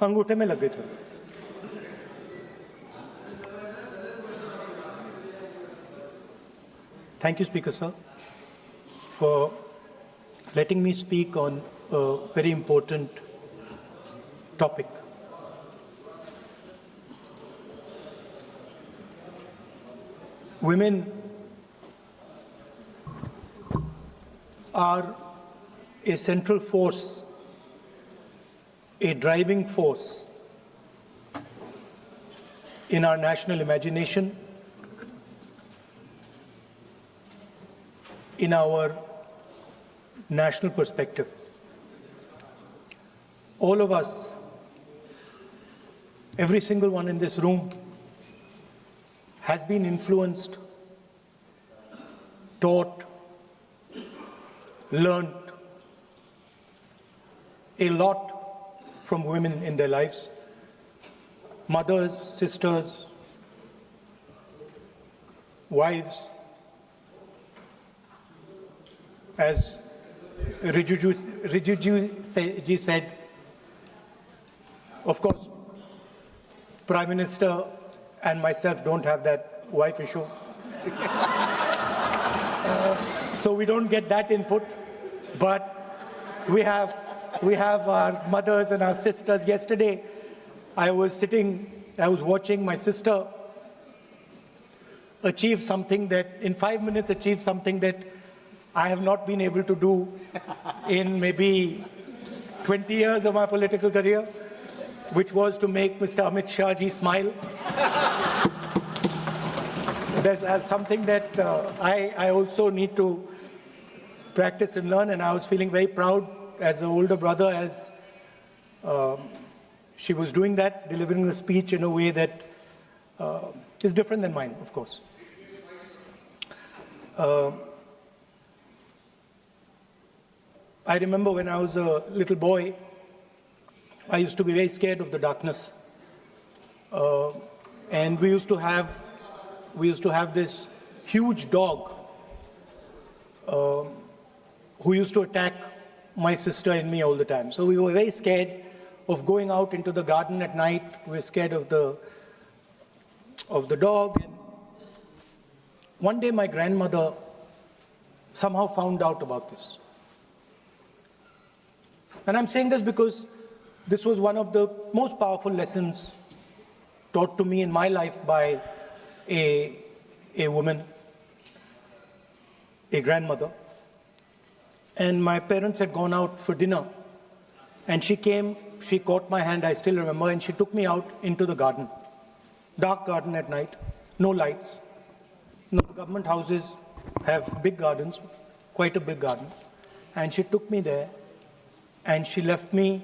अंगूठे में लग गई थी. Thank you, Speaker Sir, for letting me speak on a very important topic. Women are a central force, a driving force in our national imagination, in our national perspective. All of us, every single one in this room, has been influenced, taught, learned a lot from women in their lives. Mothers, sisters, wives. As Rijuji said, of course, Prime Minister and myself don't have that wife issue. So we don't get that input, but we have our mothers and our sisters. Yesterday, I was watching my sister achieve something that, in 5 minutes, achieve something that I have not been able to do in maybe 20 years of my political career, which was to make Mr. Amit Shah ji smile. There's something that I also need to practice and learn, and I was feeling very proud as an older brother as she was doing that, delivering the speech in a way that is different than mine, of course. I remember when I was a little boy, I used to be very scared of the darkness. And we used to have this huge dog who used to attack my sister and me all the time. So we were very scared of going out into the garden at night. We were scared of the dog. And one day my grandmother somehow found out about this. And I'm saying this because this was one of the most powerful lessons taught to me in my life by a woman, a grandmother. And my parents had gone out for dinner. And she came, she caught my hand, I still remember, and she took me out into the garden. Dark garden at night, no lights. No, government houses have big gardens, quite a big garden. And she took me there. And she left me,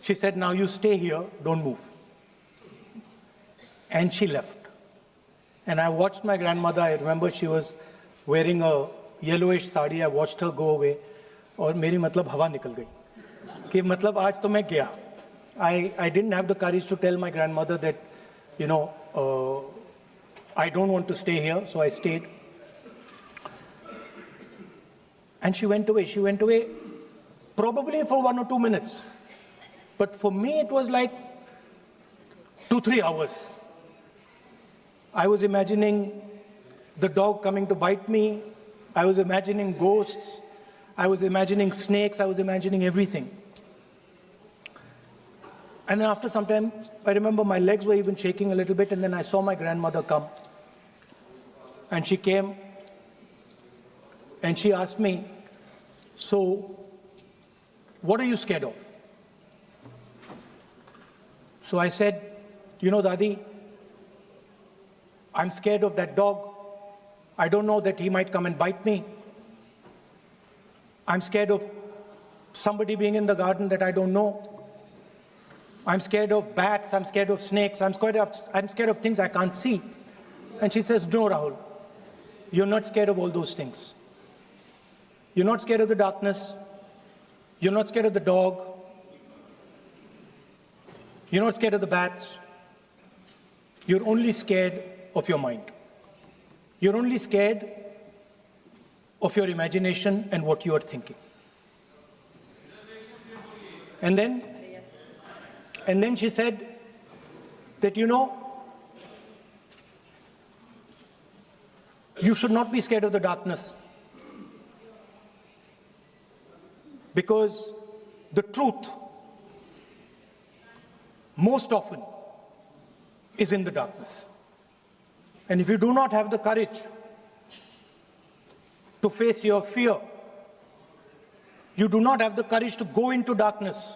she said, now you stay here, don't move. And she left. And I watched my grandmother, I remember she was wearing a yellowish sari, I watched her go away, और मेरी मतलब हवा निकल गई कि मतलब आज तो मैं गया. I didn't have the courage to tell my grandmother that, you know, I don't want to stay here, so I stayed. And she went away. She went away probably for 1 or 2 minutes. But for me, it was like 2-3 hours. I was imagining the dog coming to bite me. I was imagining ghosts. I was imagining snakes. I was imagining everything. And then after some time, I remember my legs were even shaking a little bit, and then I saw my grandmother come. And she came, and she asked me, so, what are you scared of? So I said, you know, Dadi, I'm scared of that dog. I don't know that he might come and bite me. I'm scared of somebody being in the garden that I don't know. I'm scared of bats. I'm scared of snakes. I'm scared of things I can't see. And she says, no, Rahul, you're not scared of all those things. You're not scared of the darkness. You're not scared of the dog. You're not scared of the bats. You're only scared of your mind. You're only scared of your imagination and what you are thinking. And then And then she said that, you should not be scared of the darkness, because the truth most often is in the darkness. And if you do not have the courage to face your fear, you do not have the courage to go into darkness,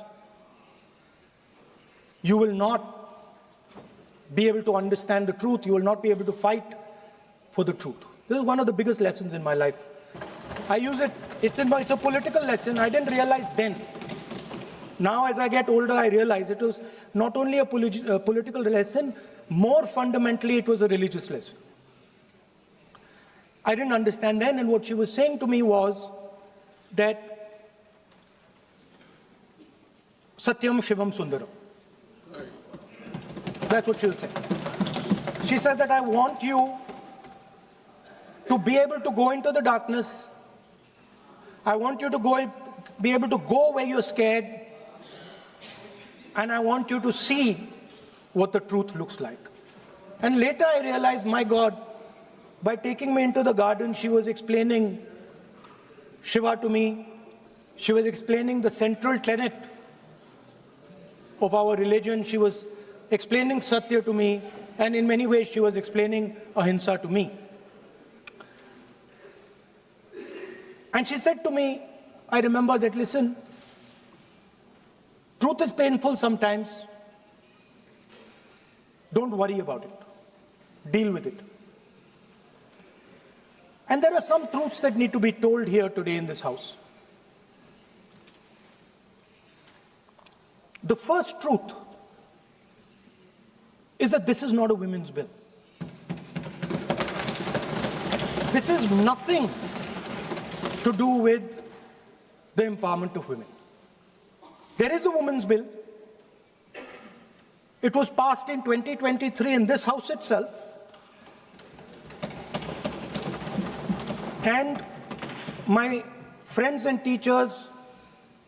you will not be able to understand the truth, you will not be able to fight for the truth. This is one of the biggest lessons in my life. I use it, it's a political lesson. I didn't realize then. Now as I get older, I realize it was not only a political lesson, more fundamentally it was a religious lesson. I didn't understand then, and what she was saying to me was that Satyam Shivam Sundaram. That's what she'll say. She said that I want you to be able to go into the darkness. I want you to be able to go where you're scared. And I want you to see what the truth looks like. And later I realized, my God, by taking me into the garden, she was explaining Shiva to me. She was explaining the central tenet of our religion. She was explaining Satya to me. And in many ways, she was explaining Ahimsa to me. And she said to me, I remember that, listen, truth is painful sometimes. Don't worry about it. Deal with it. And there are some truths that need to be told here today in this house. The first truth is that this is not a women's bill. This is nothing to do with the empowerment of women. There is a women's bill. It was passed in 2023 in this house itself. And my friends and teachers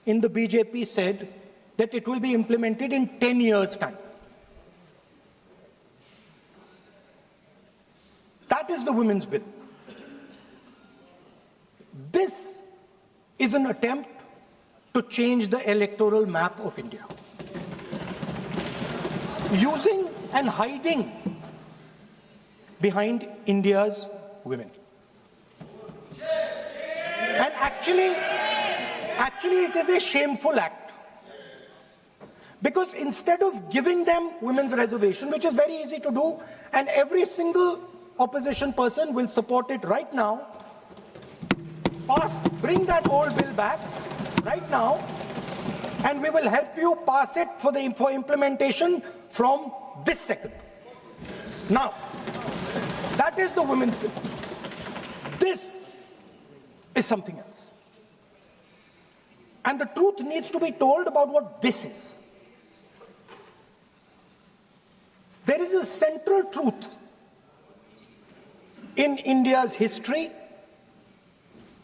in the BJP said that it will be implemented in 10 years' time. That is the women's bill. This is an attempt to change the electoral map of India, using and hiding behind India's women. And actually it is a shameful act, because instead of giving them women's reservation, which is very easy to do, and every single opposition person will support it right now, bring that old bill back right now, and we will help you pass it for implementation from this second. Now, that is the women's bill. This is something else. And the truth needs to be told about what this is. There is a central truth in India's history,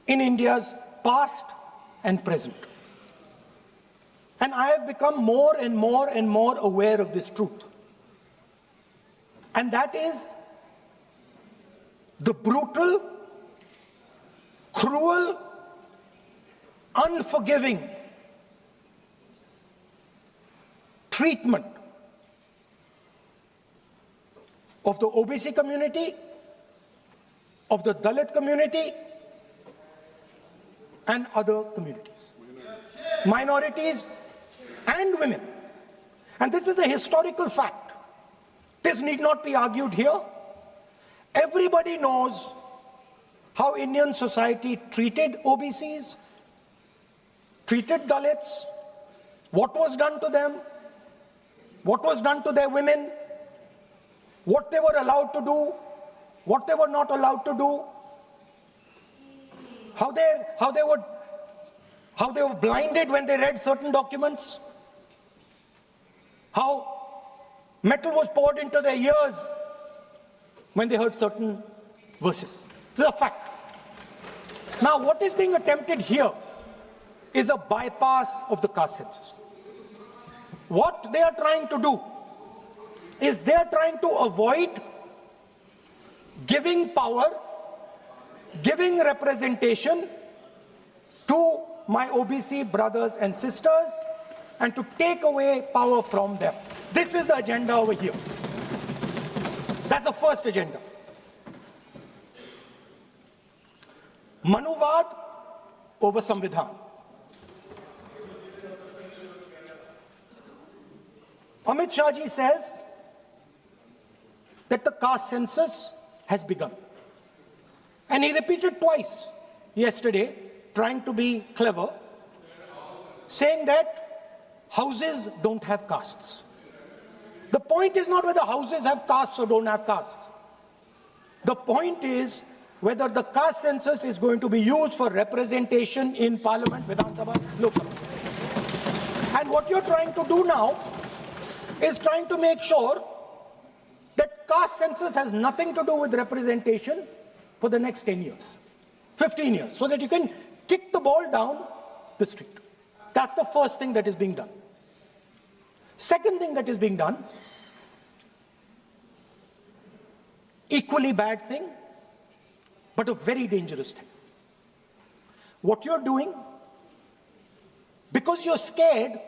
in India's past and present. And I have become more and more and more aware of this truth. And that is the brutal, cruel, unforgiving treatment of the OBC community, of the Dalit community, and other communities, minorities and women. And this is a historical fact. This need not be argued here. Everybody knows how Indian society treated OBCs, treated Dalits, what was done to them, what was done to their women, what they were allowed to do, what they were not allowed to do, how they were blinded when they read certain documents, how metal was poured into their ears when they heard certain verses. This is a fact. Now, what is being attempted here is a bypass of the caste census. What they are trying to do is they are trying to avoid giving power, giving representation to my OBC brothers and sisters and to take away power from them. This is the agenda over here. That's the first agenda. Manuvad over Samvidhan. Amit Shah ji says that the caste census has begun. And he repeated twice yesterday, trying to be clever, saying that houses don't have castes. The point is not whether houses have castes or don't have castes. The point is whether the caste census is going to be used for representation in Parliament, Vidhan Sabha, Lok Sabha. And what you're trying to do now is trying to make sure that caste census has nothing to do with representation for the next 10 years, 15 years, so that you can kick the ball down the street. That's the first thing that is being done. Second thing that is being done, equally bad thing, but a very dangerous thing. What you're doing, because you're scared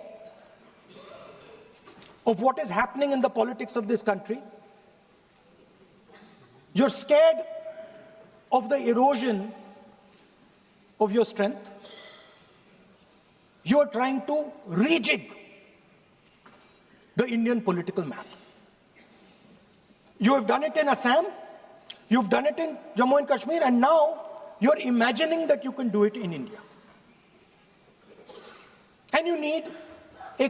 of what is happening in the politics of this country, you're scared of the erosion of your strength, you're trying to rejig the Indian political map. You have done it in Assam, you've done it in Jammu and Kashmir, and now you're imagining that you can do it in India. And you need a